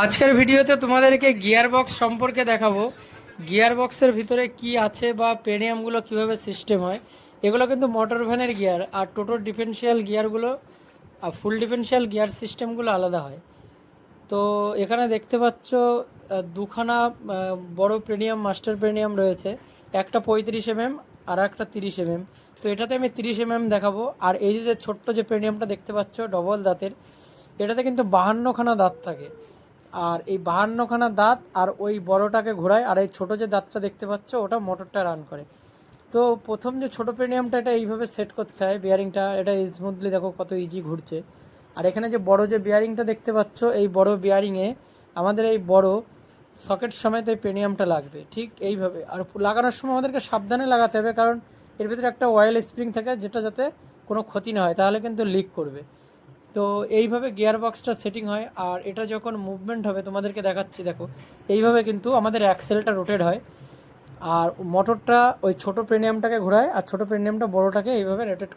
আজকের ভিডিওতে তোমাদেরকে গিয়ার বক্স সম্পর্কে দেখাবো। গিয়ার বক্সের ভিতরে কি আছে বা পেনিয়ামগুলো কিভাবে সিস্টেম হয়। এগুলো কিন্তু মোটর ভ্যানের গিয়ার, আর টোটোর ডিফারেন্সিয়াল গিয়ারগুলো আর ফুল ডিফারেন্সিয়াল গিয়ার সিস্টেমগুলো আলাদা হয়। তো এখানে দেখতে পাচ্ছ দুখানা বড় প্রিমিয়াম মাস্টার প্রিমিয়াম রয়েছে, একটা 35 mm আর একটা 30 mm। তো এটাতে আমি 30 mm দেখাবো। আর এই যে ছোট্ট যে প্রিমিয়ামটা দেখতে পাচ্ছ ডবল দাঁতের, এটাতে কিন্তু 52খানা দাঁত থাকে। আর এই 52খানা দাঁত আর ওই বড়টাকে ঘোরায়, আর এই ছোটো যে দাঁতটা দেখতে পাচ্ছ ওটা মোটরটা রান করে। তো প্রথম যে ছোটো প্রিমিয়ামটা এটা এইভাবে সেট করতে হয় বিয়ারিংটা, এটা স্মুথলি দেখো কত ইজি ঘুরছে। আর এখানে যে বড় যে বিয়ারিংটা দেখতে পাচ্ছ, এই বড় বিয়ারিংয়ে আমাদের এই বড় সকেট সমেত এই পেনিয়ামটা লাগবে ঠিক এইভাবে। আর লাগানোর সময় আমাদেরকে সাবধানে লাগাতে হবে, কারণ এর ভিতরে একটা অয়েল স্প্রিং থাকে যেটা যাতে কোনো ক্ষতি না হয়, তাহলে কিন্তু লিক করবে। তো এইভাবে গিয়ার বক্সটা সেটিং হয়। আর এটা যখন মুভমেন্ট হবে তোমাদেরকে দেখাচ্ছি, দেখো এইভাবে কিন্তু আমাদের অ্যাক্সেলটা রোটেট হয়, আর মোটরটা ওই ছোটো প্রেনিয়ামটাকে ঘোরায়, আর ছোটো প্রেনিয়ামটা বড়োটাকে এইভাবে রোটেট করে।